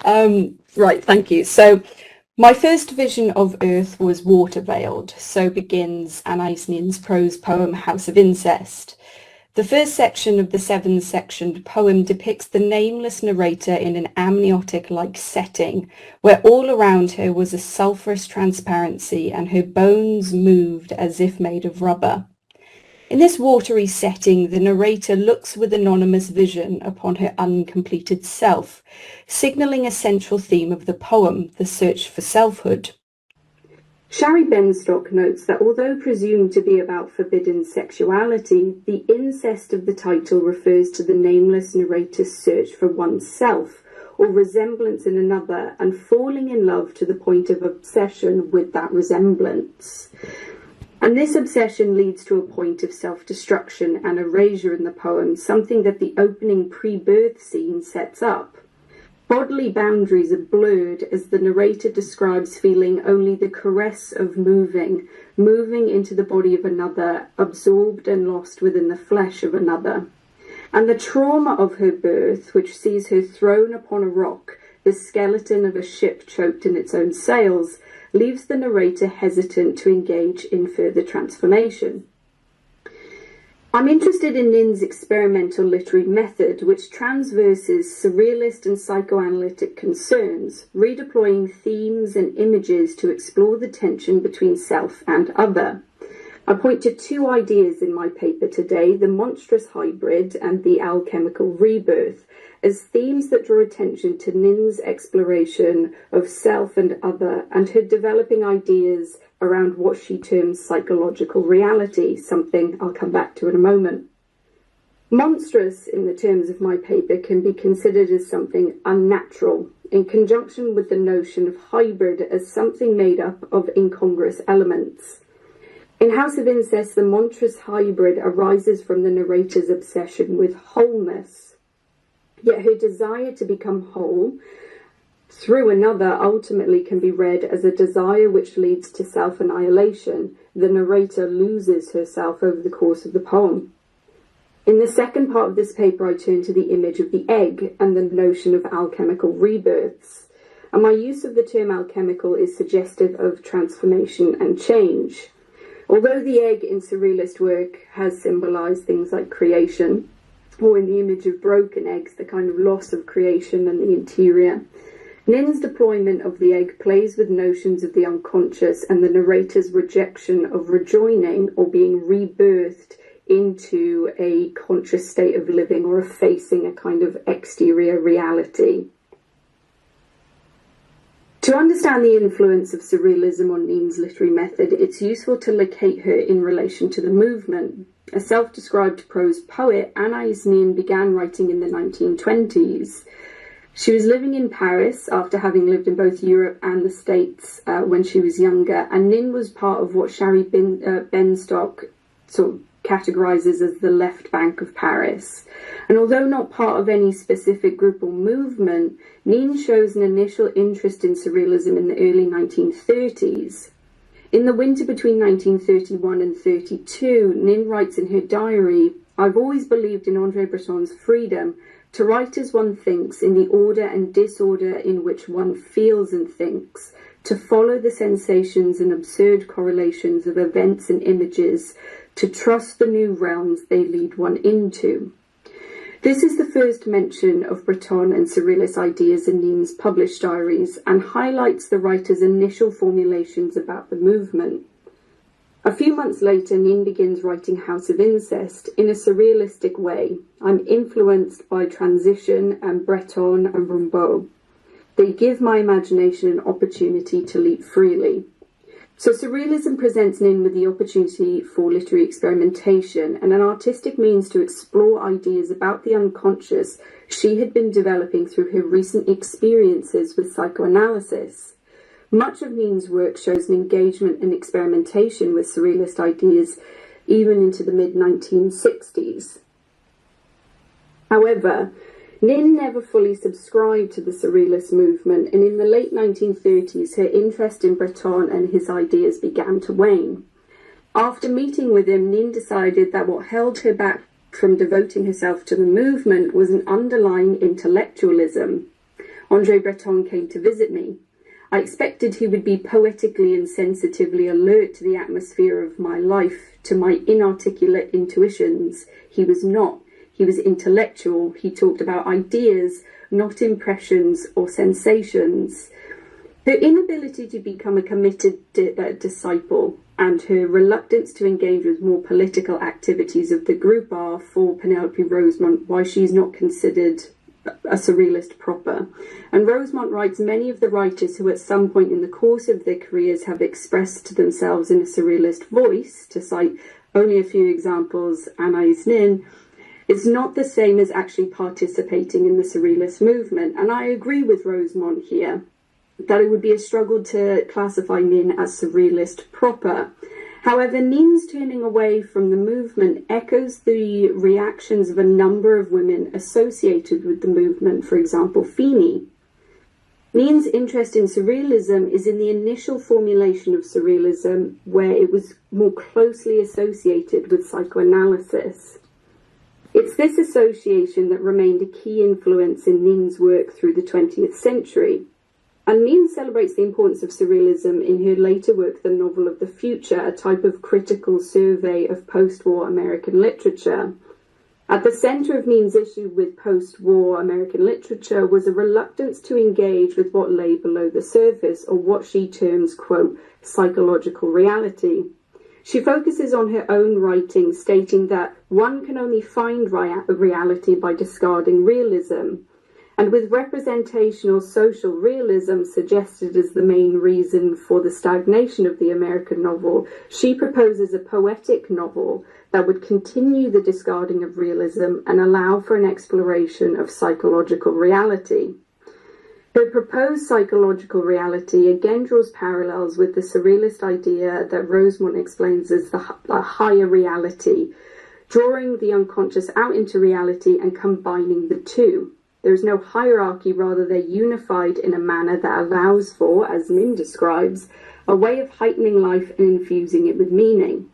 Right, thank you. So my first vision of Earth was water-veiled. So begins Anaïs' prose poem House of Incest. The first section of the 7-sectioned poem depicts the nameless narrator in an amniotic-like setting, where all around her was a sulphurous transparency and her bones moved as if made of rubber. In this watery setting, the narrator looks with anonymous vision upon her uncompleted self, signalling a central theme of the poem, the search for selfhood. Shari Benstock notes that although presumed to be about forbidden sexuality, the incest of the title refers to the nameless narrator's search for oneself, or resemblance in another, and falling in love to the point of obsession with that resemblance. And this obsession leads to a point of self-destruction and erasure in the poem, something that the opening pre-birth scene sets up. Bodily boundaries are blurred as the narrator describes feeling only the caress of moving into the body of another, absorbed and lost within the flesh of another. And the trauma of her birth, which sees her thrown upon a rock, the skeleton of a ship choked in its own sails, leaves the narrator hesitant to engage in further transformation. I'm interested in Nin's experimental literary method, which transverses surrealist and psychoanalytic concerns, redeploying themes and images to explore the tension between self and other. I point to two ideas in my paper today, the monstrous hybrid and the alchemical rebirth, as themes that draw attention to Nin's exploration of self and other and her developing ideas around what she terms psychological reality, something I'll come back to in a moment. Monstrous, in the terms of my paper, can be considered as something unnatural, in conjunction with the notion of hybrid as something made up of incongruous elements. In House of Incest, the monstrous hybrid arises from the narrator's obsession with wholeness, yet her desire to become whole through another ultimately can be read as a desire which leads to self-annihilation. The narrator loses herself over the course of the poem. In the second part of this paper, I turn to the image of the egg and the notion of alchemical rebirths. And my use of the term alchemical is suggestive of transformation and change. Although the egg in surrealist work has symbolized things like creation, or in the image of broken eggs, the kind of loss of creation and the interior, Nin's deployment of the egg plays with notions of the unconscious and the narrator's rejection of rejoining or being rebirthed into a conscious state of living or of facing a kind of exterior reality. To understand the influence of surrealism on Nin's literary method, it's useful to locate her in relation to the movement. A self-described prose poet, Anaïs Nin began writing in the 1920s. She was living in Paris after having lived in both Europe and the States when she was younger, and Nin was part of what Shari Benstock sort of categorises as the left bank of Paris. And although not part of any specific group or movement, Nin shows an initial interest in surrealism in the early 1930s. In the winter between 1931 and 32, Nin writes in her diary, "I've always believed in André Breton's freedom to write as one thinks, in the order and disorder in which one feels and thinks, to follow the sensations and absurd correlations of events and images, to trust the new realms they lead one into." This is the first mention of Breton and surrealist ideas in Nin's published diaries and highlights the writer's initial formulations about the movement. A few months later, Nin begins writing House of Incest in a surrealistic way. "I'm influenced by transition and Breton and Rimbaud. They give my imagination an opportunity to leap freely." So surrealism presents Nin with the opportunity for literary experimentation and an artistic means to explore ideas about the unconscious she had been developing through her recent experiences with psychoanalysis. Much of Nin's work shows an engagement and experimentation with surrealist ideas even into the mid-1960s. However, Nin never fully subscribed to the surrealist movement, and in the late 1930s her interest in Breton and his ideas began to wane. After meeting with him, Nin decided that what held her back from devoting herself to the movement was an underlying intellectualism. André Breton came to visit me. I expected he would be poetically and sensitively alert to the atmosphere of my life, to my inarticulate intuitions. He was not. He was intellectual. He talked about ideas, not impressions or sensations. Her inability to become a committed disciple and her reluctance to engage with more political activities of the group are, for Penelope Rosemont, why she's not considered a surrealist proper. And Rosemont writes, many of the writers who at some point in the course of their careers have expressed themselves in a surrealist voice, to cite only a few examples, Anaïs Nin, it's not the same as actually participating in the surrealist movement. And I agree with Rosemont here that it would be a struggle to classify Nin as surrealist proper. However, Nin's turning away from the movement echoes the reactions of a number of women associated with the movement, for example, Feeney. Nin's interest in surrealism is in the initial formulation of surrealism, where it was more closely associated with psychoanalysis. It's this association that remained a key influence in Nin's work through the 20th century. And Nin celebrates the importance of surrealism in her later work, The Novel of the Future, a type of critical survey of post-war American literature. At the centre of Nin's issue with post-war American literature was a reluctance to engage with what lay below the surface, or what she terms, quote, psychological reality. She focuses on her own writing, stating that one can only find reality by discarding realism. And with representational social realism suggested as the main reason for the stagnation of the American novel, she proposes a poetic novel that would continue the discarding of realism and allow for an exploration of psychological reality. Her proposed psychological reality again draws parallels with the surrealist idea that Rosemont explains as the higher reality, drawing the unconscious out into reality and combining the two. There is no hierarchy, rather they're unified in a manner that allows for, as Nin describes, a way of heightening life and infusing it with meaning.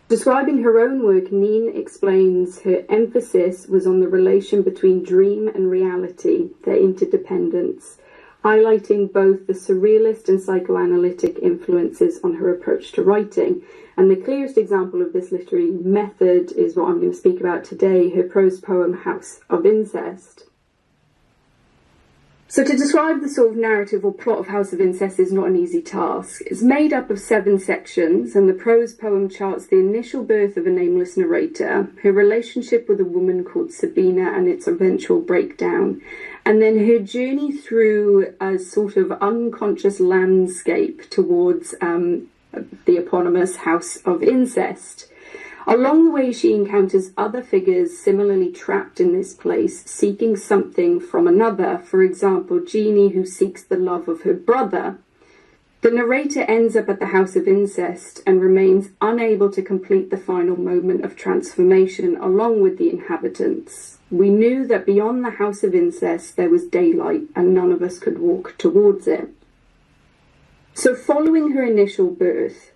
Describing her own work, Nin explains her emphasis was on the relation between dream and reality, their interdependence, highlighting both the surrealist and psychoanalytic influences on her approach to writing. And the clearest example of this literary method is what I'm going to speak about today, her prose poem House of Incest. So to describe the sort of narrative or plot of House of Incest is not an easy task. It's made up of 7 sections, and the prose poem charts the initial birth of a nameless narrator, her relationship with a woman called Sabina and its eventual breakdown, and then her journey through a sort of unconscious landscape towards the eponymous House of Incest. Along the way, she encounters other figures similarly trapped in this place, seeking something from another. For example, Jeannie, who seeks the love of her brother. The narrator ends up at the House of Incest and remains unable to complete the final moment of transformation along with the inhabitants. We knew that beyond the House of Incest there was daylight, and none of us could walk towards it. So following her initial birth,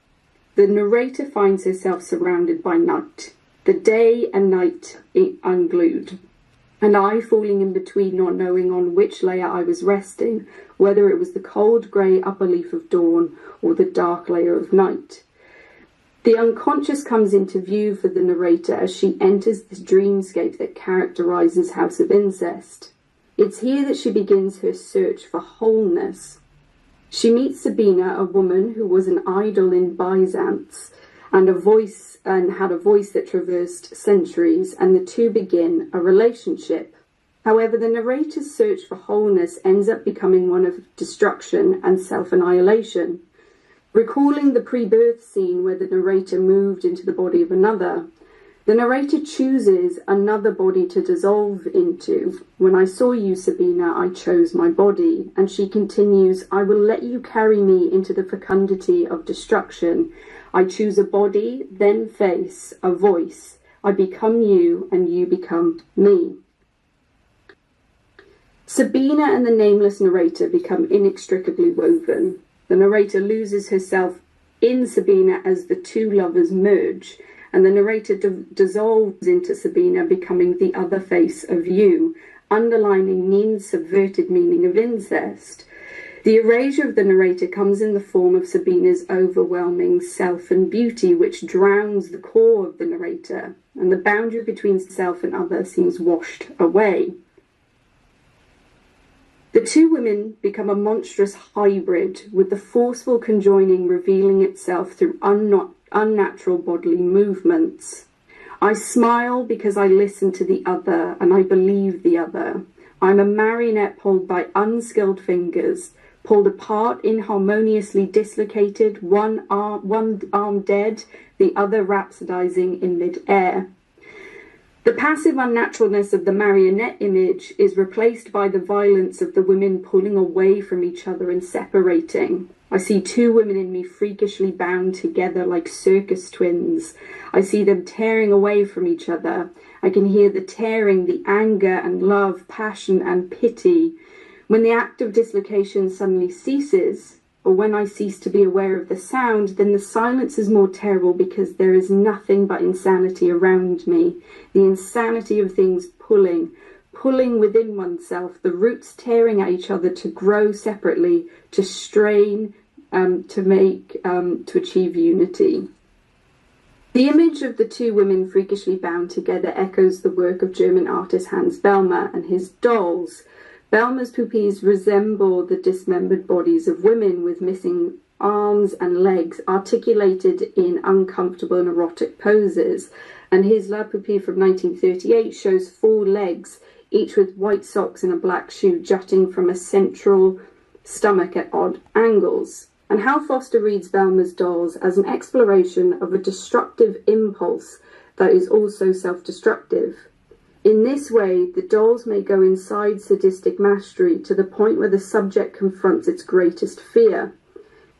the narrator finds herself surrounded by night, the day and night unglued, and I falling in between, not knowing on which layer I was resting, whether it was the cold grey upper leaf of dawn or the dark layer of night. The unconscious comes into view for the narrator as she enters the dreamscape that characterises House of Incest. It's here that she begins her search for wholeness. She meets Sabina, a woman who was an idol in Byzance and had a voice that traversed centuries, and the two begin a relationship. However, the narrator's search for wholeness ends up becoming one of destruction and self-annihilation. Recalling the pre-birth scene where the narrator moved into the body of another, the narrator chooses another body to dissolve into. When I saw you, Sabina, I chose my body. And she continues, I will let you carry me into the fecundity of destruction. I choose a body, then face, a voice. I become you, and you become me. Sabina and the nameless narrator become inextricably woven. The narrator loses herself in Sabina as the two lovers merge, and the narrator dissolves into Sabina, becoming the other face of you, underlining Nin's subverted meaning of incest. The erasure of the narrator comes in the form of Sabina's overwhelming self and beauty, which drowns the core of the narrator, and the boundary between self and other seems washed away. The two women become a monstrous hybrid, with the forceful conjoining revealing itself through unnatural bodily movements. I smile because I listen to the other, and I believe the other. I'm a marionette pulled by unskilled fingers, pulled apart, inharmoniously dislocated, one arm dead, the other rhapsodizing in mid-air. The passive unnaturalness of the marionette image is replaced by the violence of the women pulling away from each other and separating. I see two women in me freakishly bound together like circus twins. I see them tearing away from each other. I can hear the tearing, the anger and love, passion and pity. When the act of dislocation suddenly ceases, or when I cease to be aware of the sound, then the silence is more terrible because there is nothing but insanity around me. The insanity of things pulling within oneself, the roots tearing at each other to grow separately, to strain, to achieve unity. The image of the two women freakishly bound together echoes the work of German artist Hans Bellmer and his dolls. Bellmer's puppies resemble the dismembered bodies of women with missing arms and legs, articulated in uncomfortable and erotic poses, and his La Poupée from 1938 shows 4 legs, each with white socks and a black shoe jutting from a central stomach at odd angles. And Hal Foster reads Bellmer's dolls as an exploration of a destructive impulse that is also self-destructive. In this way, the dolls may go inside sadistic mastery to the point where the subject confronts its greatest fear,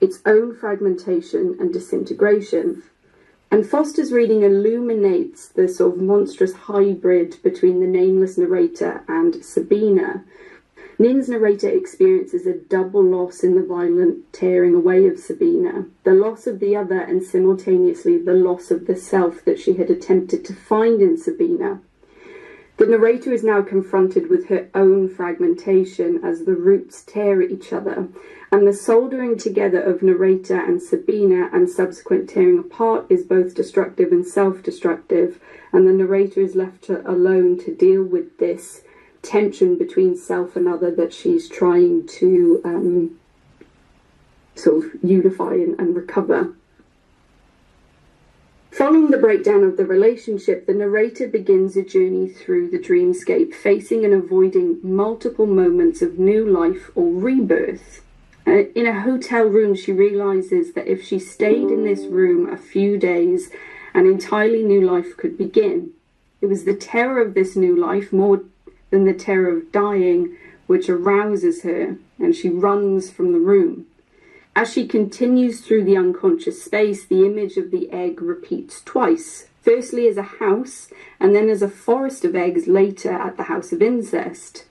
its own fragmentation and disintegration. And Foster's reading illuminates the sort of monstrous hybrid between the nameless narrator and Sabina. Nin's narrator experiences a double loss in the violent tearing away of Sabina, the loss of the other and simultaneously the loss of the self that she had attempted to find in Sabina. The narrator is now confronted with her own fragmentation as the roots tear at each other, and the soldering together of narrator and Sabina and subsequent tearing apart is both destructive and self-destructive, and the narrator is left alone to deal with this tension between self and other that she's trying to sort of unify and recover. Following the breakdown of the relationship, the narrator begins a journey through the dreamscape, facing and avoiding multiple moments of new life or rebirth. In a hotel room, she realizes that if she stayed in this room a few days, an entirely new life could begin. It was the terror of this new life, more than the terror of dying, which arouses her, and she runs from the room. As she continues through the unconscious space, the image of the egg repeats twice, firstly as a house, and then as a forest of eggs later at the house of incest.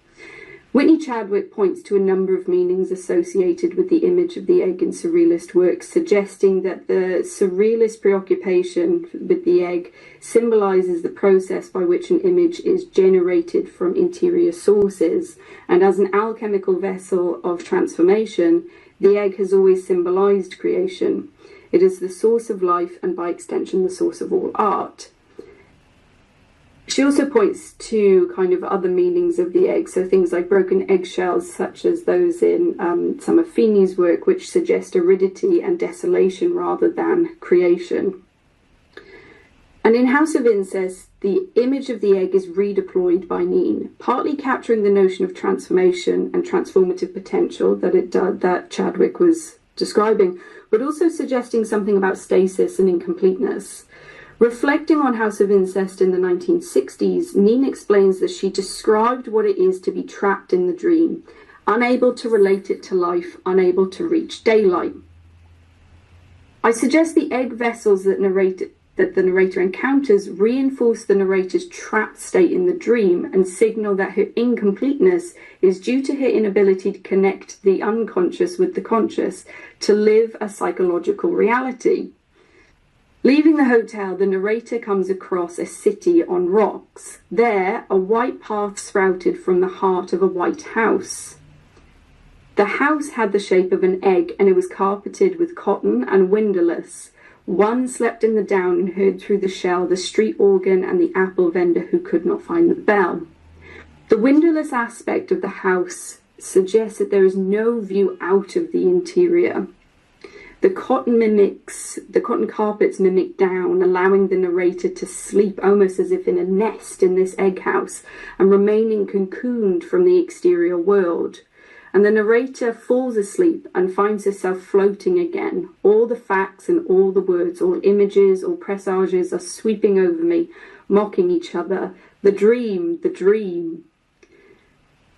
Whitney Chadwick points to a number of meanings associated with the image of the egg in Surrealist works, suggesting that the Surrealist preoccupation with the egg symbolizes the process by which an image is generated from interior sources, and as an alchemical vessel of transformation, the egg has always symbolized creation. It is the source of life and by extension the source of all art. She also points to kind of other meanings of the egg, so things like broken eggshells, such as those in some of Feeney's work, which suggest aridity and desolation rather than creation. And in House of Incest, the image of the egg is redeployed by Nin, partly capturing the notion of transformation and transformative potential that Chadwick was describing, but also suggesting something about stasis and incompleteness. Reflecting on House of Incest in the 1960s, Nin explains that she described what it is to be trapped in the dream, unable to relate it to life, unable to reach daylight. I suggest the egg vessels that the narrator encounters reinforce the narrator's trapped state in the dream and signal that her incompleteness is due to her inability to connect the unconscious with the conscious, to live a psychological reality. Leaving the hotel, the narrator comes across a city on rocks. There, a white path sprouted from the heart of a white house. The house had the shape of an egg, and it was carpeted with cotton and windowless. One slept in the down and heard through the shell the street organ and the apple vendor who could not find the bell. The windowless aspect of the house suggests that there is no view out of the interior. The cotton carpets mimic down, allowing the narrator to sleep almost as if in a nest in this egg house and remaining cocooned from the exterior world. And the narrator falls asleep and finds herself floating again. All the facts and all the words, all images, all presages are sweeping over me, mocking each other. The dream, the dream.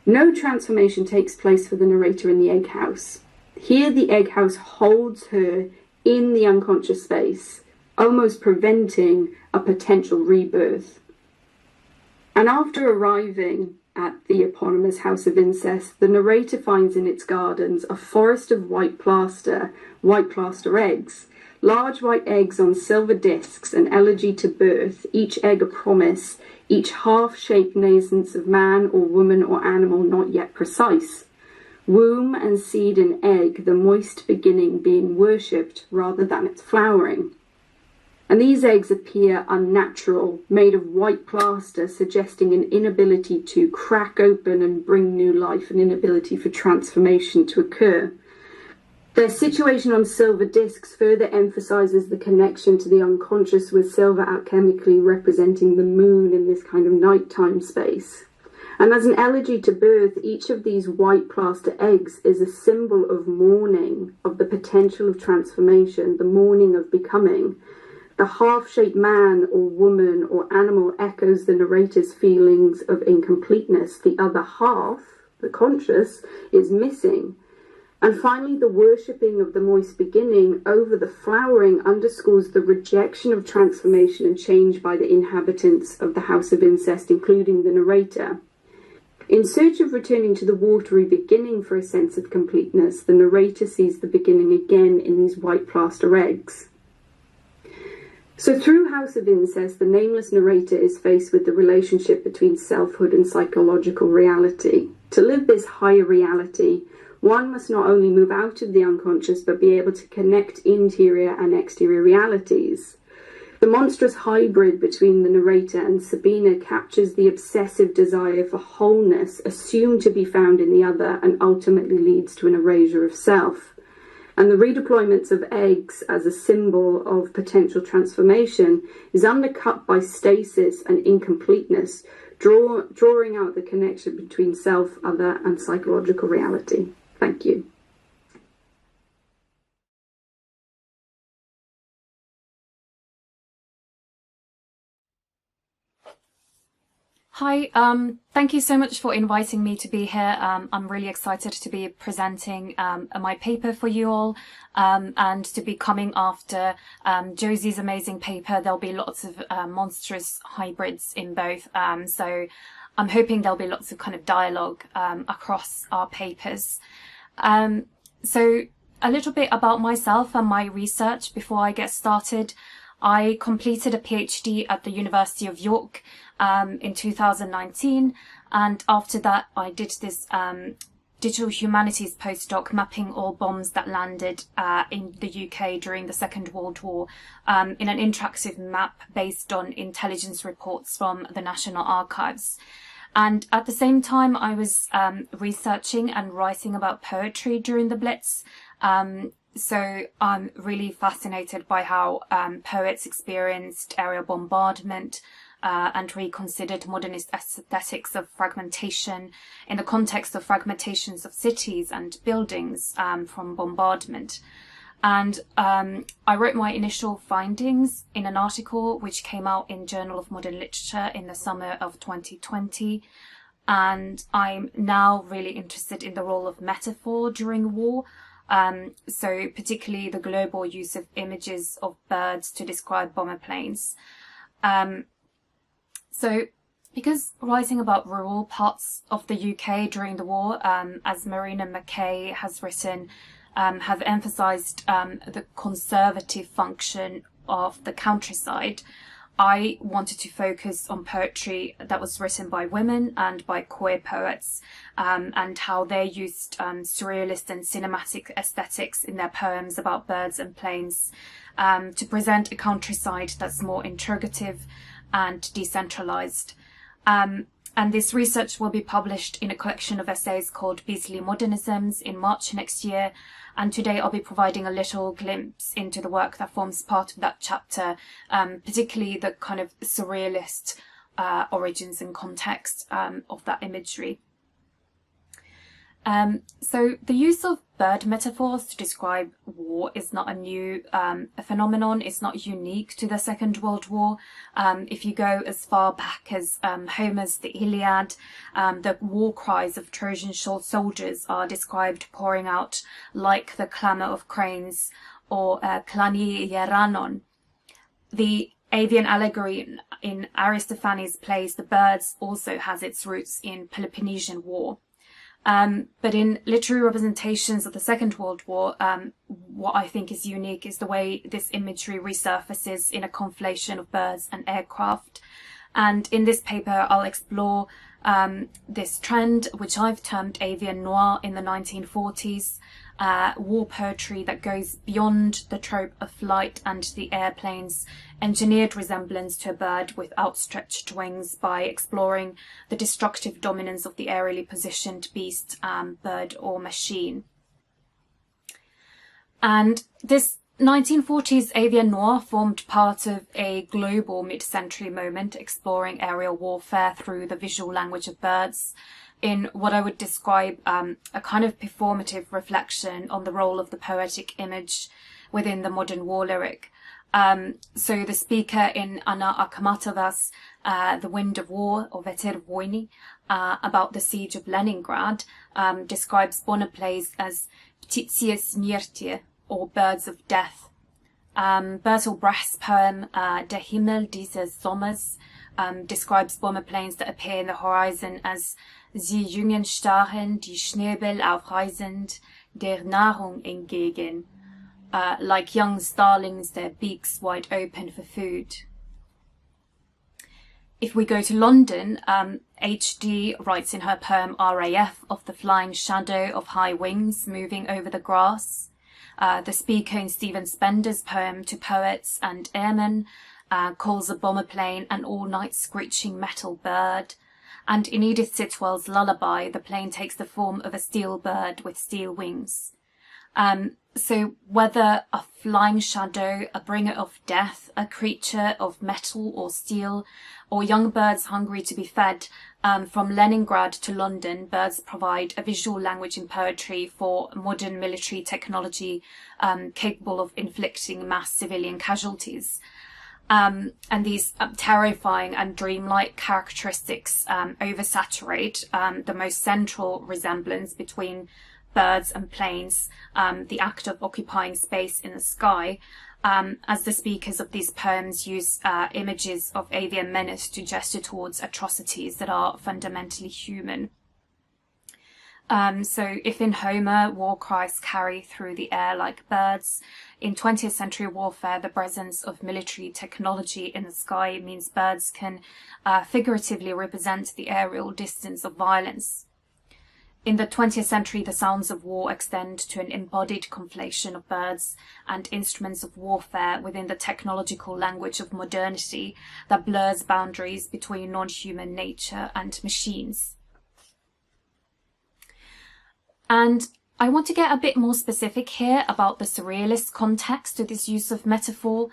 No transformation takes place for the narrator in the egg house. Here the egg house holds her in the unconscious space, almost preventing a potential rebirth. And after arriving at the eponymous house of incest, the narrator finds in its gardens a forest of white plaster eggs, large white eggs on silver discs, an elegy to birth, each egg a promise, each half-shaped nascence of man or woman or animal not yet precise. Womb and seed and egg, the moist beginning being worshipped rather than its flowering. And these eggs appear unnatural, made of white plaster, suggesting an inability to crack open and bring new life, an inability for transformation to occur. Their situation on silver discs further emphasizes the connection to the unconscious, with silver alchemically representing the moon in this kind of nighttime space. And as an elegy to birth, each of these white plaster eggs is a symbol of mourning, of the potential of transformation, the mourning of becoming. The half-shaped man or woman or animal echoes the narrator's feelings of incompleteness. The other half, the conscious, is missing. And finally, the worshipping of the moist beginning over the flowering underscores the rejection of transformation and change by the inhabitants of the house of incest, including the narrator. In search of returning to the watery beginning for a sense of completeness, the narrator sees the beginning again in these white plaster eggs. So through House of Incest, the nameless narrator is faced with the relationship between selfhood and psychological reality. To live this higher reality, one must not only move out of the unconscious, but be able to connect interior and exterior realities. The monstrous hybrid between the narrator and Sabina captures the obsessive desire for wholeness, assumed to be found in the other, and ultimately leads to an erasure of self. And the redeployments of eggs as a symbol of potential transformation is undercut by stasis and incompleteness, drawing out the connection between self, other, and psychological reality. Thank you. Hi, thank you so much for inviting me to be here. I'm really excited to be presenting my paper for you all, and to be coming after Josie's amazing paper. There'll be lots of monstrous hybrids in both, so I'm hoping there'll be lots of kind of dialogue across our papers. So a little bit about myself and my research before I get started. I completed a PhD at the University of York in 2019, and after that I did this digital humanities postdoc mapping all bombs that landed in the UK during the Second World War in an interactive map based on intelligence reports from the National Archives. And at the same time I was researching and writing about poetry during the Blitz. So I'm really fascinated by how poets experienced aerial bombardment and reconsidered modernist aesthetics of fragmentation in the context of fragmentations of cities and buildings from bombardment. And I wrote my initial findings in an article which came out in Journal of Modern Literature in the summer of 2020. And I'm now really interested in the role of metaphor during war. So particularly the global use of images of birds to describe bomber planes. So because writing about rural parts of the UK during the war, as Marina McKay has written, have emphasised the conservative function of the countryside, I wanted to focus on poetry that was written by women and by queer poets, and how they used surrealist and cinematic aesthetics in their poems about birds and plains, to present a countryside that's more interrogative and decentralized. And this research will be published in a collection of essays called Beasley Modernisms in March next year. And today I'll be providing a little glimpse into the work that forms part of that chapter, particularly the kind of surrealist origins and context of that imagery. So the use of bird metaphors to describe war is not a new phenomenon. It's not unique to the Second World War. If you go as far back as Homer's The Iliad, the war cries of Trojan soldiers are described pouring out like the clamour of cranes, or klani ieranon. The avian allegory in Aristophanes' plays The Birds also has its roots in Peloponnesian War. But in literary representations of the Second World War, what I think is unique is the way this imagery resurfaces in a conflation of birds and aircraft. And in this paper, I'll explore this trend, which I've termed Avian Noir in the 1940s, war poetry that goes beyond the trope of flight and the airplane's engineered resemblance to a bird with outstretched wings by exploring the destructive dominance of the aerially positioned beast, bird or machine. And this 1940s Avian Noir formed part of a global mid-century moment exploring aerial warfare through the visual language of birds, in what I would describe a kind of performative reflection on the role of the poetic image within the modern war lyric. So the speaker in Anna Akhmatova's The Wind of War, or Veter Vojny, about the siege of Leningrad, describes Bonaplays as Ptitsie Smiertie, or birds of death. Bertolt Brecht's poem Der Himmel dieses Sommers describes bomber planes that appear in the horizon as Sie jungen Staren, die Schnäbel aufreißend, der Nahrung entgegen, like young starlings, their beaks wide open for food. If we go to London, H.D. writes in her poem RAF of the flying shadow of high wings moving over the grass. The speaker in Stephen Spender's poem To Poets and Airmen calls a bomber plane an all-night screeching metal bird. And in Edith Sitwell's Lullaby, the plane takes the form of a steel bird with steel wings. So whether a flying shadow, a bringer of death, a creature of metal or steel, or young birds hungry to be fed, from Leningrad to London, birds provide a visual language in poetry for modern military technology capable of inflicting mass civilian casualties. And these terrifying and dreamlike characteristics oversaturate the most central resemblance between birds and planes, the act of occupying space in the sky, as the speakers of these poems use images of avian menace to gesture towards atrocities that are fundamentally human. So if in Homer, war cries carry through the air like birds, in 20th century warfare, the presence of military technology in the sky means birds can figuratively represent the aerial distance of violence. In the 20th century, the sounds of war extend to an embodied conflation of birds and instruments of warfare within the technological language of modernity that blurs boundaries between non-human nature and machines. And I want to get a bit more specific here about the surrealist context to this use of metaphor.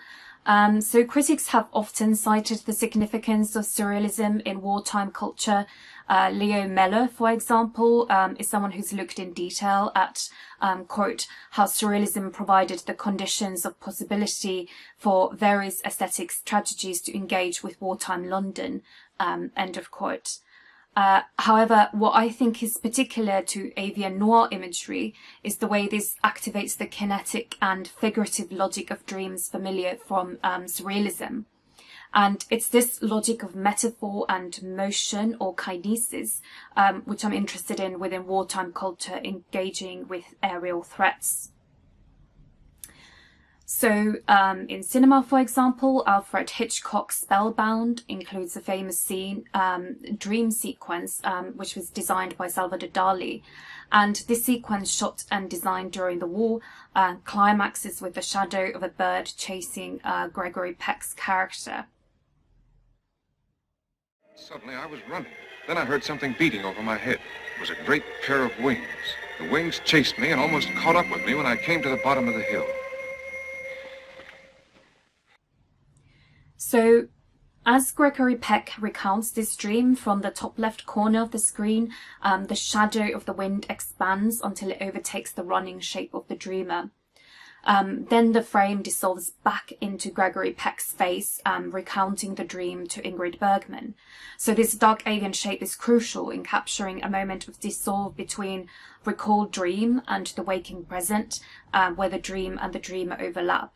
So critics have often cited the significance of surrealism in wartime culture. Leo Meller, for example, is someone who's looked in detail at, quote, how surrealism provided the conditions of possibility for various aesthetic strategies to engage with wartime London, end of quote. However, what I think is particular to Avian Noir imagery is the way this activates the kinetic and figurative logic of dreams familiar from surrealism. And it's this logic of metaphor and motion, or kinesis, which I'm interested in within wartime culture engaging with aerial threats. So in cinema, for example, Alfred Hitchcock's Spellbound includes a famous scene, dream sequence, which was designed by Salvador Dali. And this sequence, shot and designed during the war, climaxes with the shadow of a bird chasing Gregory Peck's character. Suddenly I was running. Then I heard something beating over my head. It was a great pair of wings. The wings chased me and almost caught up with me when I came to the bottom of the hill. So, as Gregory Peck recounts this dream, from the top left corner of the screen, the shadow of the wind expands until it overtakes the running shape of the dreamer. Then the frame dissolves back into Gregory Peck's face, recounting the dream to Ingrid Bergman. So this dark avian shape is crucial in capturing a moment of dissolve between recalled dream and the waking present, where the dream and the dreamer overlap.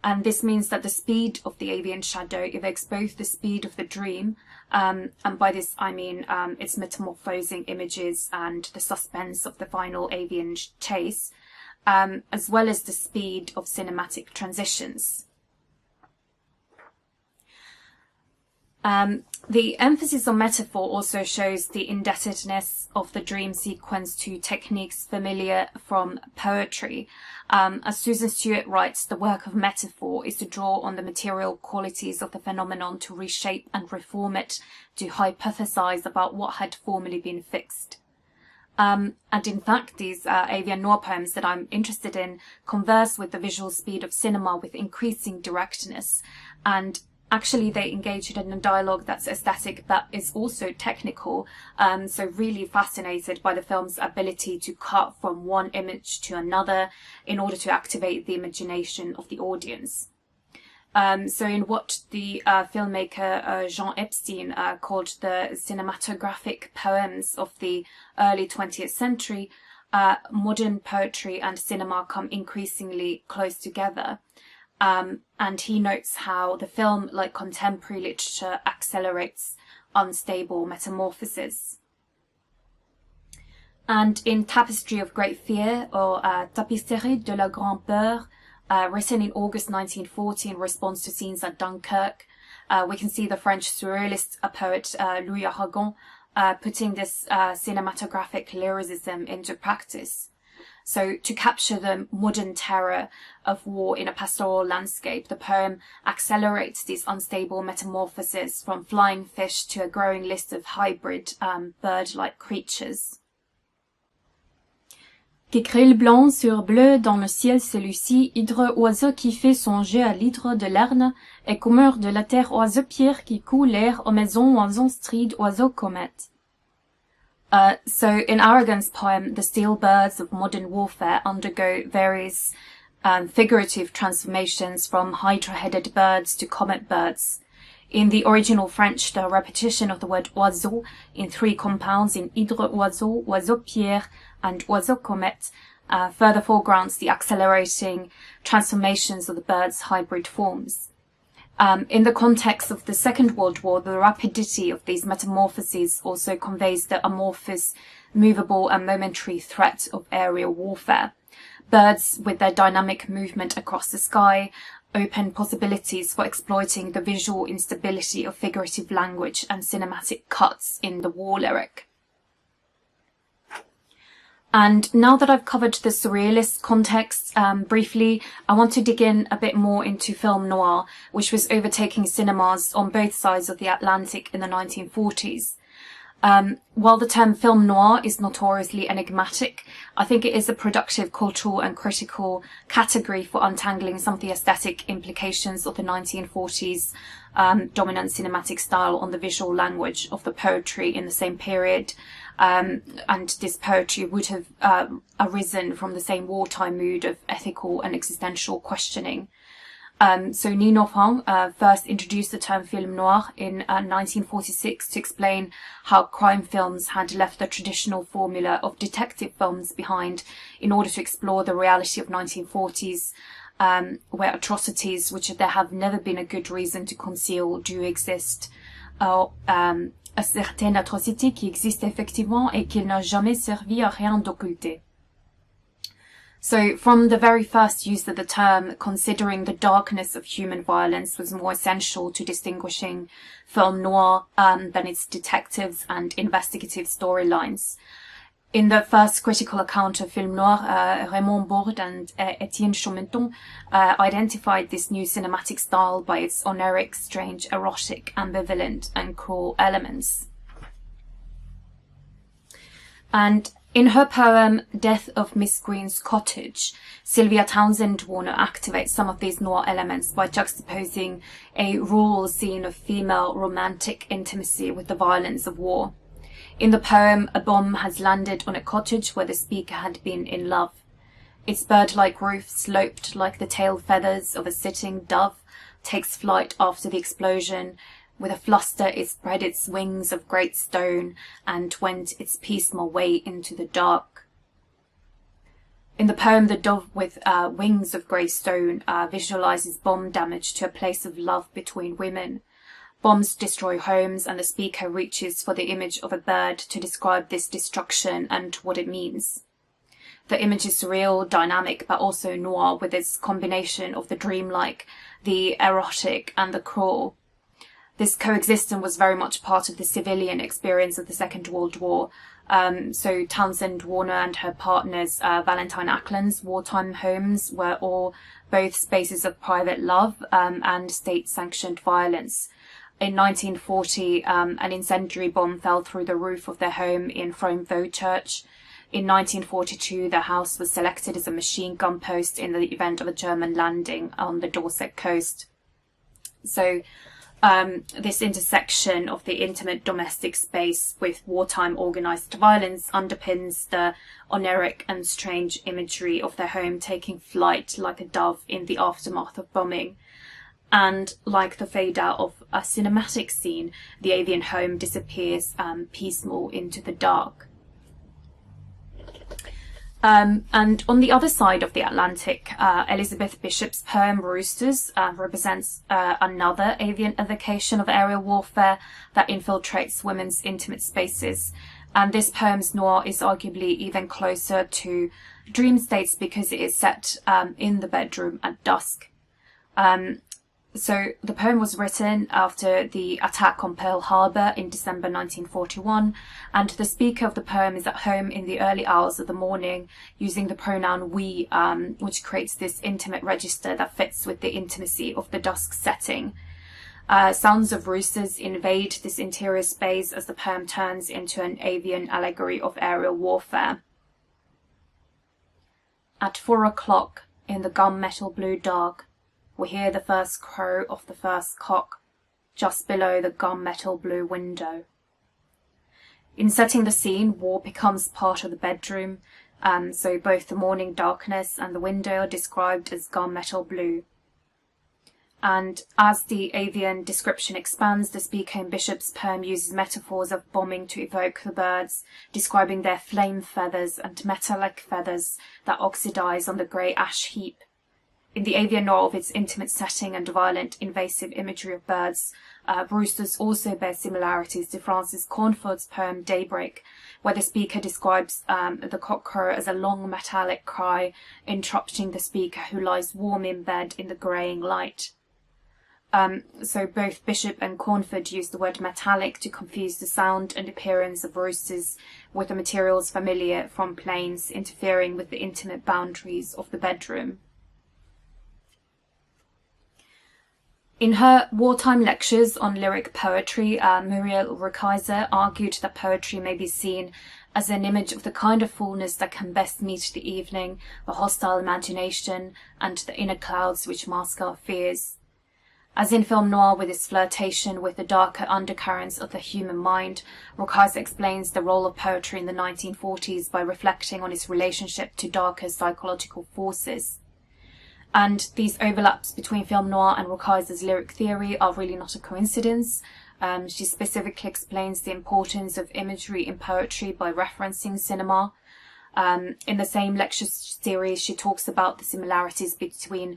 And this means that the speed of the avian shadow evokes both the speed of the dream, and by this I mean its metamorphosing images and the suspense of the final avian chase, as well as the speed of cinematic transitions. The emphasis on metaphor also shows the indebtedness of the dream sequence to techniques familiar from poetry. As Susan Stewart writes, the work of metaphor is to draw on the material qualities of the phenomenon to reshape and reform it, to hypothesize about what had formerly been fixed. And in fact, these Avian Noir poems that I'm interested in converse with the visual speed of cinema with increasing directness, and actually they engage in a dialogue that's aesthetic but is also technical, so really fascinated by the film's ability to cut from one image to another in order to activate the imagination of the audience. So in what the filmmaker Jean Epstein called the cinematographic poems of the early 20th century, modern poetry and cinema come increasingly close together. And he notes how the film, like contemporary literature, accelerates unstable metamorphoses. And in Tapestry of Great Fear, or Tapisserie de la Grande Peur, written in August 1940 in response to scenes at Dunkirk, we can see the French surrealist poet Louis Aragon putting this cinematographic lyricism into practice. So to capture the modern terror of war in a pastoral landscape, the poem accelerates these unstable metamorphoses from flying fish to a growing list of hybrid bird-like creatures. Qu'écrit blanc sur bleu dans le ciel celui-ci, hydre oiseau qui fait songer à l'hydre de l'erne, et commeur de la terre oiseau pierre qui coule l'air aux maisons oiseau stride oiseau comète. So in Aragon's poem, the steel birds of modern warfare undergo various figurative transformations from hydra-headed birds to comet birds. In the original French, the repetition of the word oiseau in three compounds in hydre oiseau, oiseau pierre, and oiseau comète further foregrounds the accelerating transformations of the bird's hybrid forms. In the context of the Second World War, the rapidity of these metamorphoses also conveys the amorphous, movable and momentary threat of aerial warfare. Birds, with their dynamic movement across the sky, open possibilities for exploiting the visual instability of figurative language and cinematic cuts in the war lyric. And now that I've covered the surrealist context briefly, I want to dig in a bit more into film noir, which was overtaking cinemas on both sides of the Atlantic in the 1940s. While the term film noir is notoriously enigmatic, I think it is a productive cultural and critical category for untangling some of the aesthetic implications of the 1940s dominant cinematic style on the visual language of the poetry in the same period. And this poetry would have arisen from the same wartime mood of ethical and existential questioning. So Nino Fang first introduced the term film noir in 1946 to explain how crime films had left the traditional formula of detective films behind in order to explore the reality of 1940s, where atrocities which there have never been a good reason to conceal do exist. À certaines atrocités qui existent effectivement et qu'il n'a jamais servi à rien d'occulter. So from the very first use of the term, considering the darkness of human violence was more essential to distinguishing film noir than its detectives and investigative storylines. In the first critical account of film noir, Raymond Bourde and Etienne Chaumenton identified this new cinematic style by its oniric, strange, erotic, ambivalent and cruel elements. And in her poem Death of Miss Green's Cottage, Sylvia Townsend Warner activates some of these noir elements by juxtaposing a rural scene of female romantic intimacy with the violence of war. In the poem, a bomb has landed on a cottage where the speaker had been in love. Its bird-like roof, sloped like the tail feathers of a sitting dove, takes flight after the explosion. With a fluster it spread its wings of great stone and went its piecemeal way into the dark. In the poem, the dove with wings of grey stone visualizes bomb damage to a place of love between women. Bombs destroy homes, and the speaker reaches for the image of a bird to describe this destruction and what it means. The image is surreal, dynamic, but also noir, with its combination of the dreamlike, the erotic, and the cruel. This coexistence was very much part of the civilian experience of the Second World War. So Townsend Warner and her partners, Valentine Ackland's wartime homes were all both spaces of private love and state-sanctioned violence. In 1940, an incendiary bomb fell through the roof of their home in Fromvaux Church. In 1942, the house was selected as a machine gun post in the event of a German landing on the Dorset coast. So this intersection of the intimate domestic space with wartime organised violence underpins the oniric and strange imagery of their home taking flight like a dove in the aftermath of bombing. And like the fade out of a cinematic scene, the Avian home disappears piecemeal into the dark. And on the other side of the Atlantic, Elizabeth Bishop's poem Roosters represents another Avian evocation of aerial warfare that infiltrates women's intimate spaces. And this poem's noir is arguably even closer to dream states because it is set in the bedroom at dusk. So the poem was written after the attack on Pearl Harbor in December 1941, and the speaker of the poem is at home in the early hours of the morning using the pronoun we, which creates this intimate register that fits with the intimacy of the dusk setting. Sounds of roosters invade this interior space as the poem turns into an avian allegory of aerial warfare. At 4 o'clock in the gunmetal blue dark, we hear the first crow of the first cock, just below the gunmetal blue window. In setting the scene, war becomes part of the bedroom, so both the morning darkness and the window are described as gunmetal blue. And as the avian description expands, the speaker in Bishop's poem uses metaphors of bombing to evoke the birds, describing their flame feathers and metallic feathers that oxidize on the grey ash heap. In the Avian noir of its intimate setting and violent, invasive imagery of birds, roosters also bear similarities to Francis Cornford's poem Daybreak, where the speaker describes the cockcrow as a long metallic cry, interrupting the speaker who lies warm in bed in the greying light. So both Bishop and Cornford use the word metallic to confuse the sound and appearance of roosters with the materials familiar from planes, interfering with the intimate boundaries of the bedroom. In her wartime lectures on lyric poetry, Muriel Rukeyser argued that poetry may be seen as an image of the kind of fullness that can best meet the evening, the hostile imagination, and the inner clouds which mask our fears. As in film noir with its flirtation with the darker undercurrents of the human mind, Rukeyser explains the role of poetry in the 1940s by reflecting on its relationship to darker psychological forces. And these overlaps between film noir and Rukeyser's lyric theory are really not a coincidence. She specifically explains the importance of imagery in poetry by referencing cinema. In the same lecture series, she talks about the similarities between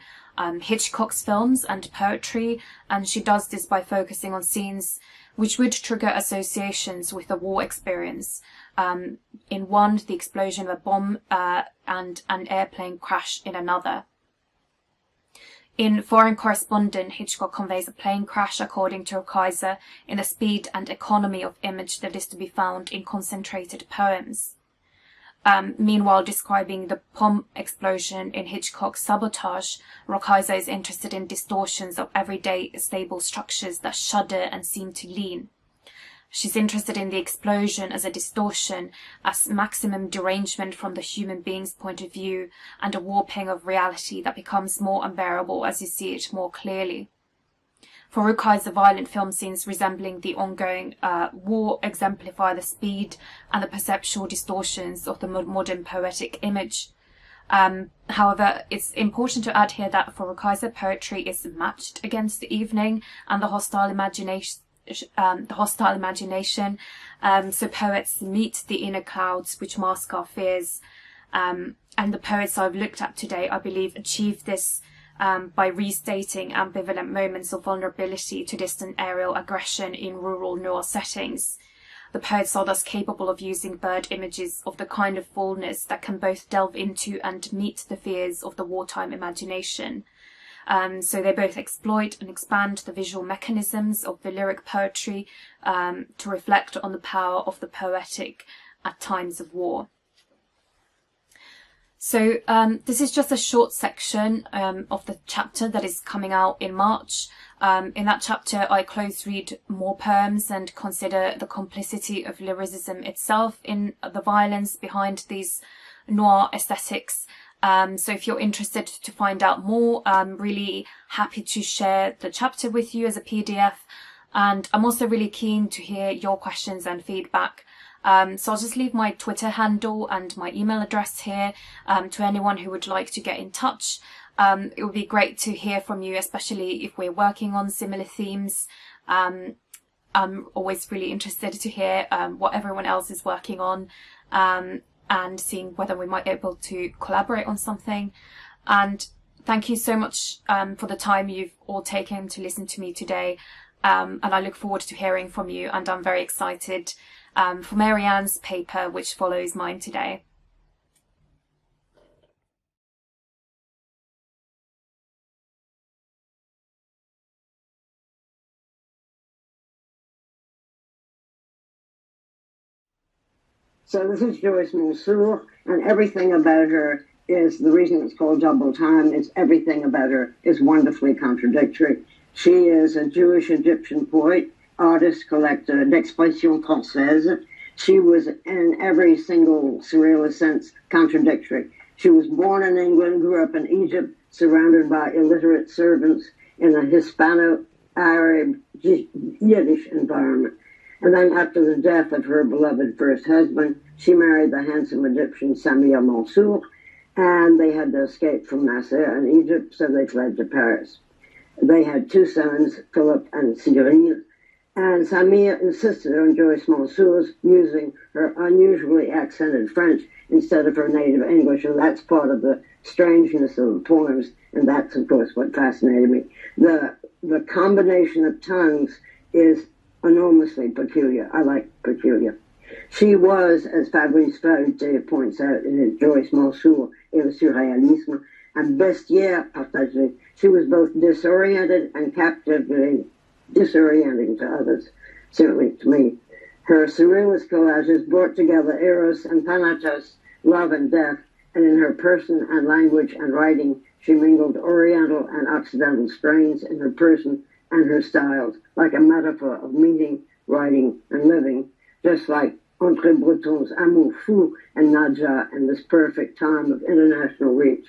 Hitchcock's films and poetry, and she does this by focusing on scenes which would trigger associations with the war experience. In one, the explosion of a bomb and an airplane crash in another. In Foreign Correspondent, Hitchcock conveys a plane crash, according to Kaiser, in the speed and economy of image that is to be found in concentrated poems. Meanwhile, describing the bomb explosion in Hitchcock's Sabotage, Rokaiser is interested in distortions of everyday stable structures that shudder and seem to lean. She's interested in the explosion as a distortion, as maximum derangement from the human being's point of view, and a warping of reality that becomes more unbearable as you see it more clearly. For Rukaiser, violent film scenes resembling the ongoing war exemplify the speed and the perceptual distortions of the modern poetic image. However, it's important to add here that for Rukaiser, poetry is matched against the evening and the hostile imagination. So poets meet the inner clouds which mask our fears, and the poets I've looked at today, I believe, achieve this by restating ambivalent moments of vulnerability to distant aerial aggression in rural Noir settings. The poets are thus capable of using bird images of the kind of fullness that can both delve into and meet the fears of the wartime imagination. So they both exploit and expand the visual mechanisms of the lyric poetry to reflect on the power of the poetic at times of war. So this is just a short section of the chapter that is coming out in March. In that chapter, I close read more poems and consider the complicity of lyricism itself in the violence behind these noir aesthetics. So if you're interested to find out more, I'm really happy to share the chapter with you as a PDF. And I'm also really keen to hear your questions and feedback. So I'll just leave my Twitter handle and my email address here to anyone who would like to get in touch. It would be great to hear from you, especially if we're working on similar themes. I'm always really interested to hear what everyone else is working on. And seeing whether we might be able to collaborate on something. And thank you so much for the time you've all taken to listen to me today. And I look forward to hearing from you. And I'm very excited for Marianne's paper, which follows mine today. So this is Joyce Mansour, and everything about her is, the reason it's called Double Time is everything about her is wonderfully contradictory. She is a Jewish Egyptian poet, artist, collector, d'expression française. She was, in every single surrealist sense, contradictory. She was born in England, grew up in Egypt, surrounded by illiterate servants in a Hispano-Arab Yiddish environment. And then after the death of her beloved first husband, she married the handsome Egyptian Samir Mansour, and they had to escape from Nasser in Egypt, so they fled to Paris. They had two sons, Philip and Cyril, and Samir insisted on Joyce Mansour's using her unusually accented French instead of her native English, and that's part of the strangeness of the poems, and that's, of course, what fascinated me. The combination of tongues is enormously peculiar. I like peculiar. She was, as Fabrice Faute points out in his Joyce Mansour et le Surrealisme, un bestiaire partagé. She was both disoriented and captivating, disorienting to others, certainly to me. Her surrealist collages brought together eros and thanatos, love and death, and in her person and language and writing, she mingled Oriental and Occidental strains in her person and her styles, like a metaphor of meeting, writing, and living, just like André Breton's Amour Fou and Nadja and this perfect time of international reach.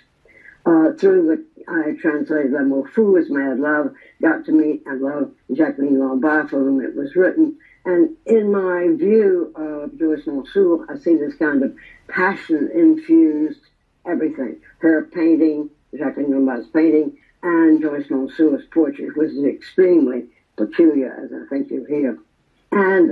I translated Amour Fou as Mad Love, got to meet and love Jacqueline Lombard, for whom it was written. And in my view of Joyce Mansour, I see this kind of passion-infused everything. Her painting, Jacqueline Lombard's painting, and Joyce Mansour's portrait, which is extremely peculiar, as I think you hear. And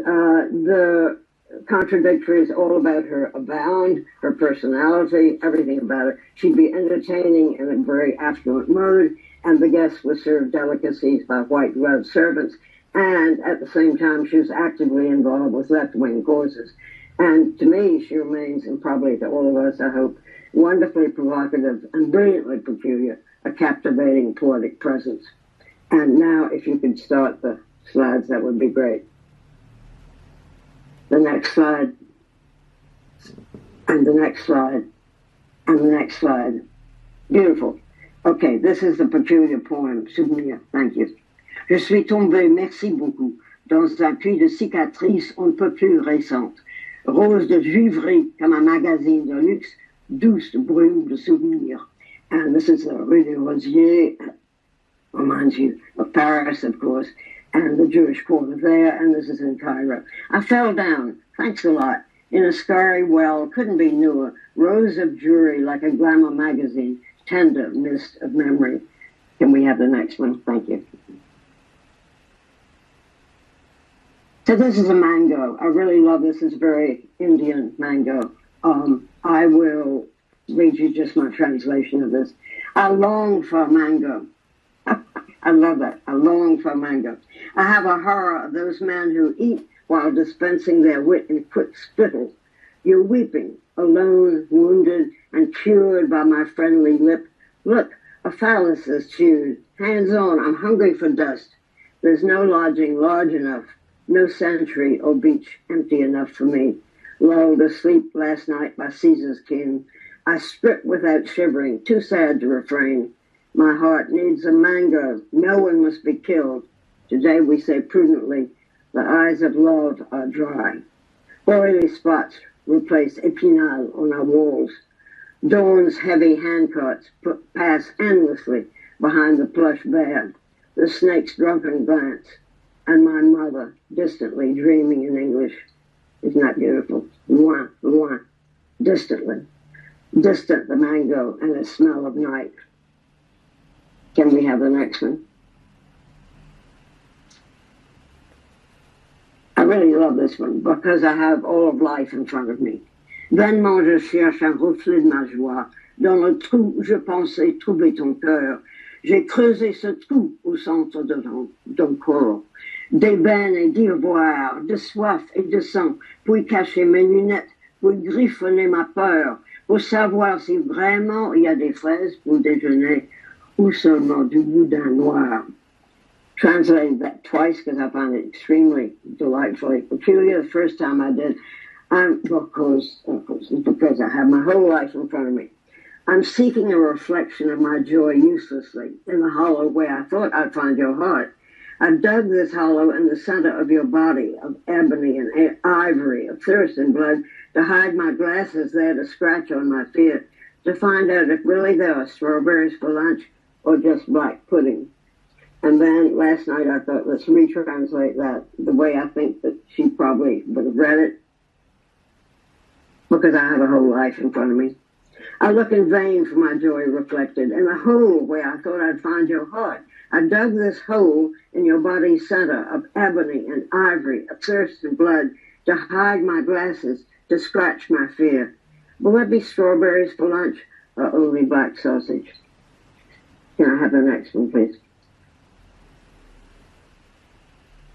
Contradictories, all about her abound, her personality, everything about her. She'd be entertaining in a very affluent mood, and the guests would serve delicacies by white-gloved servants, and at the same time she was actively involved with left-wing causes. And to me, she remains, and probably to all of us, I hope, wonderfully provocative and brilliantly peculiar, a captivating poetic presence. And now, if you could start the slides, that would be great. The next slide, and the next slide, and the next slide. Beautiful. Okay, this is the peculiar poem, Souvenir. Thank you. Je suis tombée, merci beaucoup, dans un puits de cicatrices on ne peut plus récente. Rose de juiverie comme un magazine de luxe, douce brume de souvenirs. And this is the Rue des Rosiers, reminds you of Paris, of course, and the Jewish quarter there, and this is in Cairo. I fell down, thanks a lot, in a scarry well, couldn't be newer, rows of jewelry like a glamour magazine, tender mist of memory. Can we have the next one? Thank you. So this is a mango. I really love this. It's very Indian mango. I will read you just my translation of this. I long for mango. I love that. I long for mango. I have a horror of those men who eat while dispensing their wit in quick spittle. You're weeping, alone, wounded, and cured by my friendly lip. Look, a phallus is chewed. Hands on, I'm hungry for dust. There's no lodging large enough, no sanctuary or beach empty enough for me. Lulled asleep last night by Caesar's kin, I strip without shivering, too sad to refrain. My heart needs a mango. No one must be killed. Today we say prudently, the eyes of love are dry. Oily spots replace épinal on our walls. Dawn's heavy handcarts pass endlessly behind the plush bear, the snake's drunken glance, and my mother distantly dreaming in English. Isn't that beautiful? Loin, loin, distantly. Distant the mango and the smell of night. Can we have the next one? I really love this one because I have all of life in front of me. Vainement je cherche un reflet de ma joie. Dans le trou où je pensais trouver ton cœur. J'ai creusé ce trou au centre de ton corps. Des veines et d'ivoire, de soif et de sang, pour y cacher mes lunettes, pour y griffonner ma peur, pour savoir si vraiment il y a des fraises pour déjeuner, ou seulement du boudin noir. Translated that twice because I found it extremely delightfully peculiar. The first time I did, because I have my whole life in front of me. I'm seeking a reflection of my joy uselessly in the hollow where I thought I'd find your heart. I've dug this hollow in the center of your body, of ebony and ivory, of thirst and blood, to hide my glasses there to scratch on my fear, to find out if really there are strawberries for lunch or just black pudding. And then last night I thought, let's retranslate that the way I think that she probably would have read it, because I have a whole life in front of me. I look in vain for my joy reflected in the hole where I thought I'd find your heart. I dug this hole in your body's center of ebony and ivory, of thirst and blood, to hide my glasses, to scratch my fear. Will there be strawberries for lunch or only black sausage? Can I have the next one, please?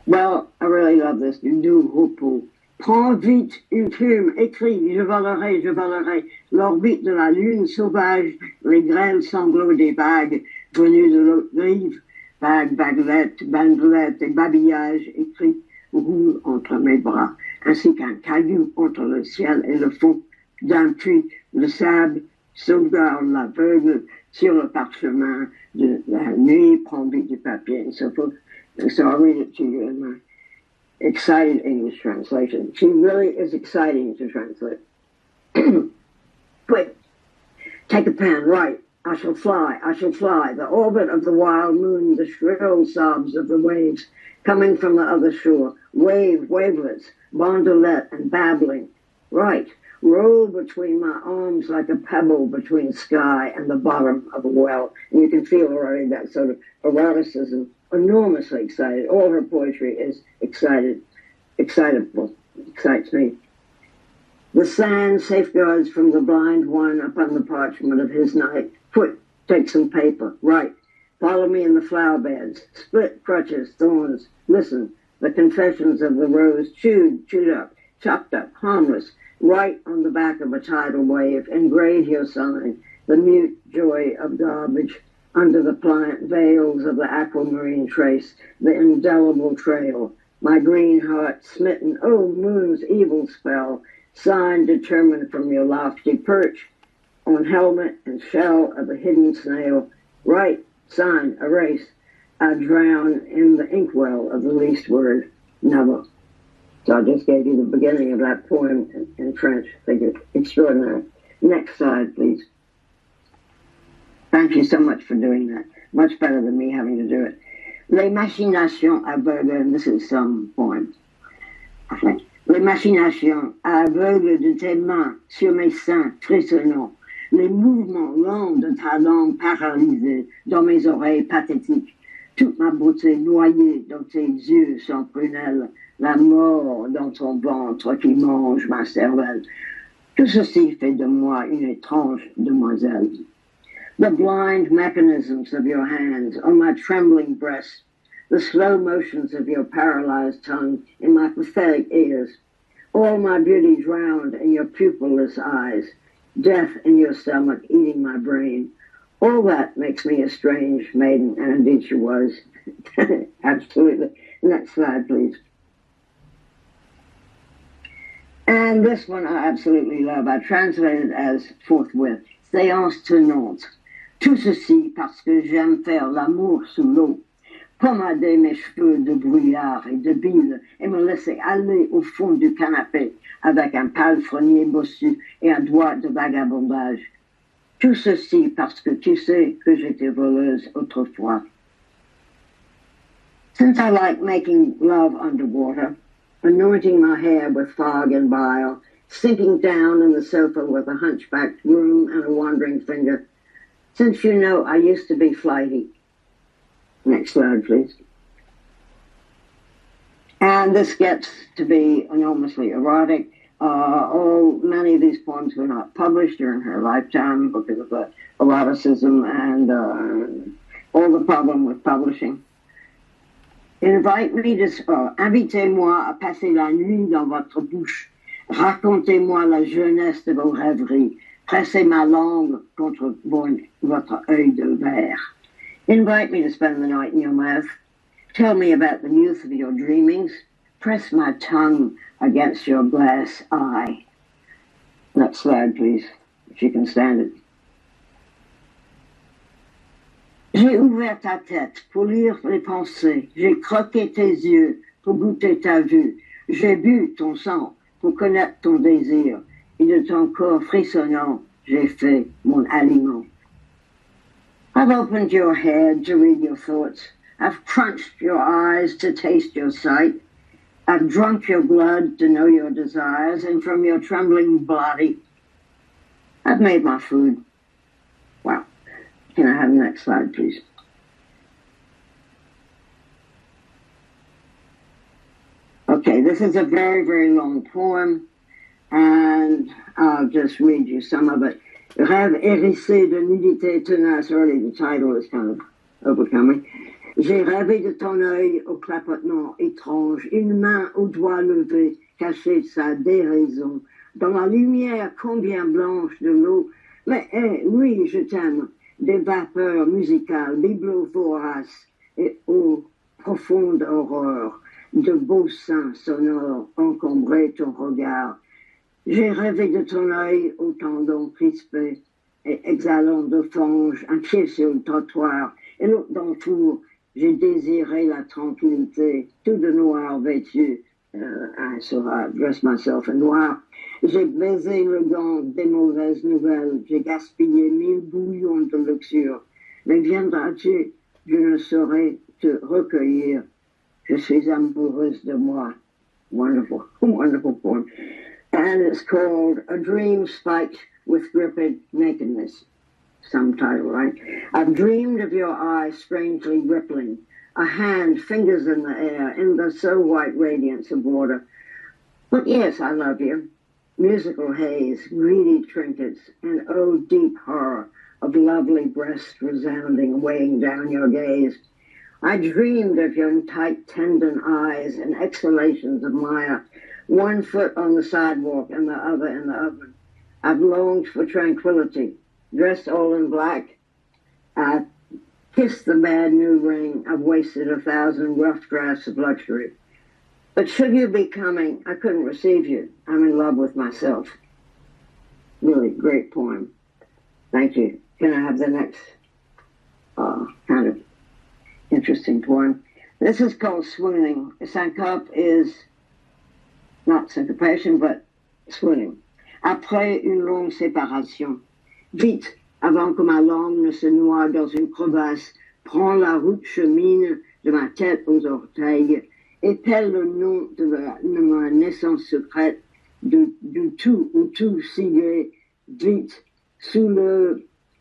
Well, I really love this. Du repos. Prends vite une plume, écris, je volerai, l'orbite de la lune sauvage, les grêles sanglots des vagues venues de l'autre rive, vagues, vaguelettes, bandelettes et babillages écrits roulent entre mes bras, ainsi qu'un caillou entre le ciel et le fond. D'un puits, le sable sauvegarde l'aveugle sur le parchemin de la nuit, prend vite du papier, and so forth. And so I'll read it to you in my excited English translation. She really is exciting to translate. Quick, take a pen, write. I shall fly, the orbit of the wild moon, the shrill sobs of the waves coming from the other shore, wavelets, bandelette and babbling. Right, roll between my arms like a pebble between sky and the bottom of a well. And you can feel already that sort of eroticism. Enormously excited. All her poetry is excitable. Excites me. The sand safeguards from the blind one upon the parchment of his night. Quick, take some paper, write. Follow me in the flower beds. Split crutches, thorns. Listen, the confessions of the rose, chewed up, chopped up, harmless. Write on the back of a tidal wave. Engrave your sign, the mute joy of garbage. Under the pliant veils of the aquamarine trace, the indelible trail. My green heart smitten, oh, moon's evil spell. Sign determined from your lofty perch, on helmet and shell of a hidden snail. Write, sign, erase. I drown in the inkwell of the least word, never. So I just gave you the beginning of that poem in French. I think it's extraordinary. Next slide, please. Thank you so much for doing that. Much better than me having to do it. Les machinations aveugles, and this is some poem. Okay. Les machinations aveugles de tes mains sur mes seins frissonnants, les mouvements lents de ta langue paralysée dans mes oreilles pathétiques, toute ma beauté noyée dans tes yeux sans prunelle, la mort dans ton ventre qui mange ma cervelle. Tout ceci fait de moi une étrange demoiselle. The blind mechanisms of your hands on my trembling breast, the slow motions of your paralyzed tongue in my pathetic ears, all my beauty drowned in your pupilless eyes, death in your stomach eating my brain. All that makes me a strange maiden, and indeed she was. Absolutely. Next slide, please. And this one I absolutely love. I translated as forthwith. Séance tenante. Tout ceci parce que j'aime faire l'amour sous l'eau. Pommader mes cheveux de brouillard et de bile et me laisser aller au fond du canapé avec un palefrenier bossu et un doigt de vagabondage. Tout ceci parce que tu sais que j'étais voleuse autrefois. Since I like making love underwater, anointing my hair with fog and bile, sinking down on the sofa with a hunchbacked groom and a wandering finger, since you know I used to be flighty. Next slide, please. And this gets to be enormously erotic. Many of these poems were not published during her lifetime because of the eroticism and all the problem with publishing. Invitez-moi à passer la nuit dans votre bouche. Racontez-moi la jeunesse de vos rêveries. Pressez ma langue contre votre œil de verre. Invite me to spend the night in your mouth. Tell me about the youth of your dreamings. Press my tongue against your glass eye. Next slide, please, if you can stand it. J'ai ouvert ta tête pour lire les pensées. J'ai croqué tes yeux pour goûter ta vue. J'ai bu ton sang pour connaître ton désir. Et de ton corps frissonnant, j'ai fait mon aliment. I've opened your head to read your thoughts. I've crunched your eyes to taste your sight. I've drunk your blood to know your desires, and from your trembling body, I've made my food. Wow. Can I have the next slide, please? Okay, this is a very, very long poem, and I'll just read you some of it. Rêve hérissé de nudité tenace. Already the title is kind of overcoming. J'ai rêvé de ton œil au clapotement étrange, une main au doigt levé, cachée de sa déraison. Dans la lumière combien blanche de l'eau, mais oui, je t'aime, des vapeurs musicales, bibelots voraces et ô profonde horreur, de beaux seins sonores encombraient ton regard. J'ai rêvé de ton œil aux tendons crispés et exhalant de fange, un pied sur le trottoir et l'autre dans le four. J'ai désiré la tranquillité, tout de noir vêtu. So I dressed myself in noir. J'ai baisé le gant des mauvaises nouvelles. J'ai gaspillé 1000 bouillons de luxure. Mais viendras-tu, je ne saurais te recueillir. Je suis amoureuse de moi. Wonderful, wonderful poem. And it's called A Dream Spiked with Gripped Nakedness. Some title, right? I've dreamed of your eyes strangely rippling, a hand, fingers in the air, in the so white radiance of water. But yes, I love you. musical haze, greedy trinkets, and oh, deep horror of lovely breast resounding, weighing down your gaze. I dreamed of your tight, tendon eyes and exhalations of Maya, one foot on the sidewalk and the other in the oven. I've longed for tranquility, dressed all in black. I kissed the bad new ring. I've wasted 1,000 rough drafts of luxury. But should you be coming, I couldn't receive you. I'm in love with myself. Really great poem. Thank you. Can I have the next kind of interesting poem? This is called Swooning. Syncope is not syncopation, but swooning. Après une longue séparation, vite, avant que ma langue ne se noie dans une crevasse, prends la route chemine de ma tête aux orteils, épelle le nom de ma naissance secrète, du tout ou tout sigue vite, sous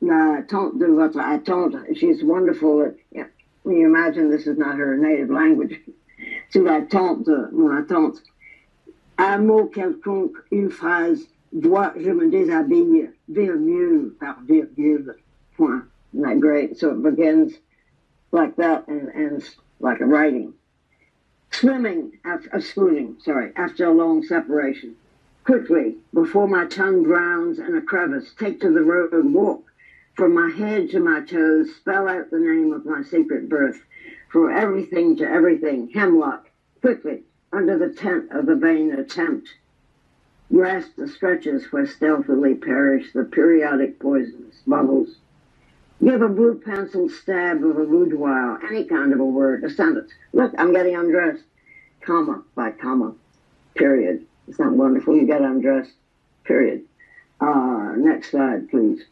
la tente de votre attente. She's wonderful. Yeah, when you imagine this is not her native language. Sous la tente de mon attente. Un mot quelconque, une phrase, dois je me déshabille, virgule par virgule, point. Isn't that great? So it begins like that and ends like a writing. Swooning, after a long separation. Quickly, before my tongue drowns in a crevice, take to the road and walk. From my head to my toes, spell out the name of my secret birth. From everything to everything, hemlock, quickly, under the tent of a vain attempt. Grasp the stretches where stealthily perish the periodic poisonous bubbles. Give a blue pencil stab of a boudoir, any kind of a word, a sentence. Look, I'm getting undressed. Comma by comma, period. It's not wonderful, you get undressed, period. Next slide, please,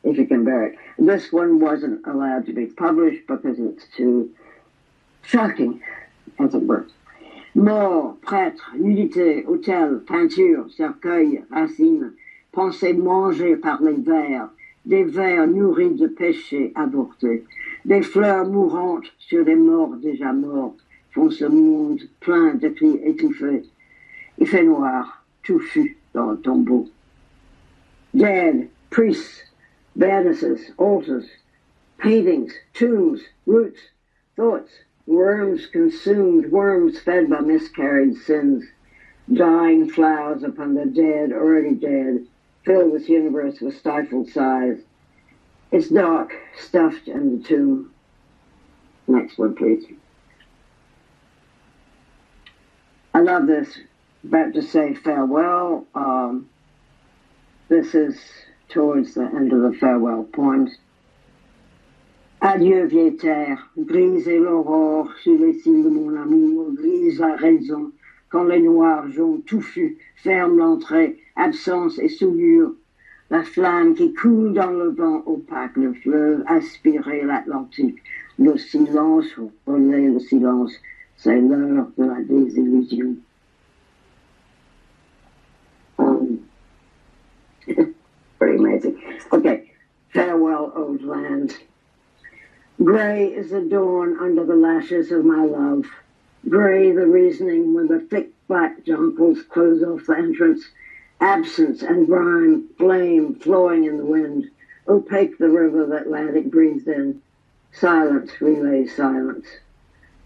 if you can bear it. This one wasn't allowed to be published because it's too shocking, as it were. Mort, prêtre, nudité, hôtel, peinture, cercueil, racines, pensées mangées par les vers, des vers nourris de péchés avortés, des fleurs mourantes sur des morts déjà morts, font ce monde plein de cris étouffés. Il fait noir, touffu dans le tombeau. Dead, priests, bearnesses, altars, paintings, tombs, roots, thoughts, worms consumed, worms fed by miscarried sins, dying flowers upon the dead, already dead, fill this universe with stifled sighs. It's dark, stuffed in the tomb. Next one, please. I love this. About to say farewell. This is towards the end of the farewell poems. Adieu, vieille terre, grise est l'aurore sur les cils de mon amour, grise la raison, quand les noirs joncs touffus ferment l'entrée, absence et souillure. La flamme qui coule dans le vent opaque, le fleuve aspirer l'Atlantique, le silence, voler le silence, c'est l'heure de la désillusion. Pretty amazing. Okay, farewell, old land. Gray is the dawn under the lashes of my love. Gray the reasoning when the thick black jonquils close off the entrance. Absence and grime, flame flowing in the wind. Opaque the river that Atlantic breathes in. Silence relays silence.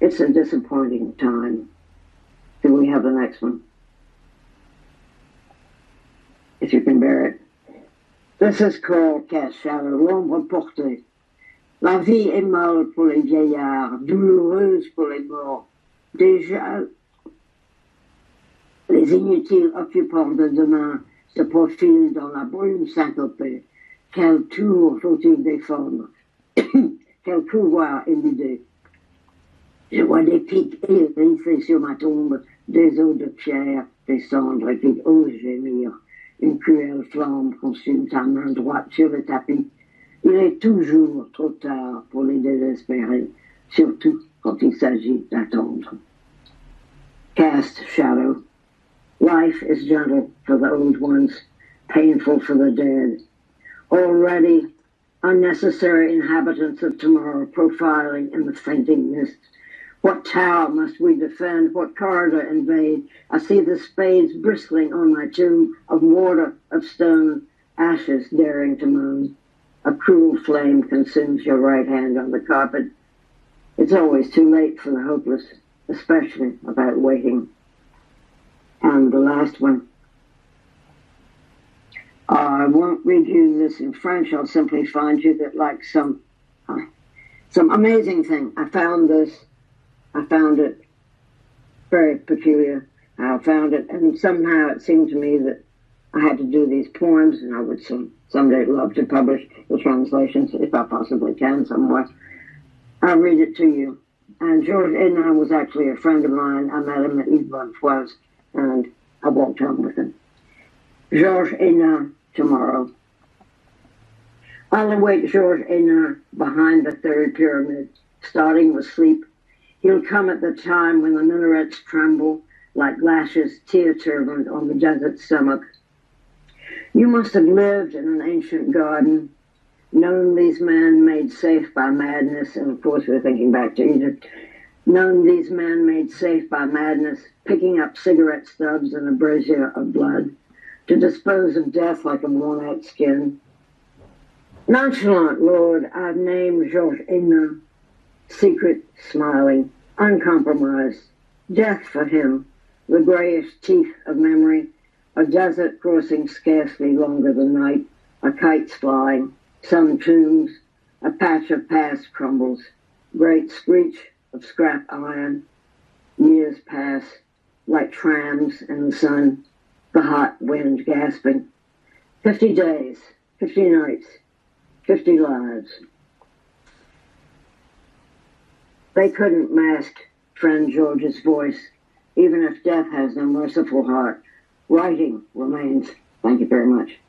It's a disappointing time. Do we have the next one? If you can bear it. This is called Cash Shadow, l'ombre portée. La vie est molle pour les vieillards, douloureuse pour les morts. Déjà, les inutiles occupants de demain se profilent dans la brume syncopée. Quel tour faut-il défendre? Quel couloir éluder? Je vois des pics hérissés sur ma tombe, des os de pierre, des cendres qui osent gémir. Une cruelle flamme consume ta main droite sur le tapis. Il est toujours trop tard pour les désespérer, surtout quand il s'agit d'attendre. Cast shadow. Life is gentle for the old ones, painful for the dead. Already, unnecessary inhabitants of tomorrow profiling in the fainting mist. What tower must we defend? What corridor invade? I see the spades bristling on my tomb of mortar, of stone, ashes daring to moan. A cruel flame consumes your right hand on the carpet. It's always too late for the hopeless, especially about waiting. And the last one. I won't read you this in French. I'll simply find you that like some amazing thing. I found it very peculiar. I found it, and somehow it seemed to me that I had to do these poems, and I would someday love to publish the translations, if I possibly can somewhere. I'll read it to you. And Georges Hénin was actually a friend of mine. I met him at Yves Bonfoy's, and I walked home with him. Georges Hénin, tomorrow. I'll await Georges Hénin behind the third pyramid, starting with sleep. He'll come at the time when the minarets tremble like lashes tear-turbaned on the desert stomach. You must have lived in an ancient garden, known these men made safe by madness, and of course we're thinking back to Egypt, known these men made safe by madness, picking up cigarette stubs and a brazier of blood, to dispose of death like a worn-out skin. Nonchalant, Lord, I've named Georges Hénin, secret, smiling, uncompromised, death for him, the grayish teeth of memory, a desert crossing scarcely longer than night, a kite's flying, some tombs, a patch of past crumbles, great screech of scrap iron. Years pass, like trams in the sun, the hot wind gasping. 50 days, 50 nights, 50 lives. They couldn't mask friend George's voice, even if death has no merciful heart. Writing remains. Thank you very much.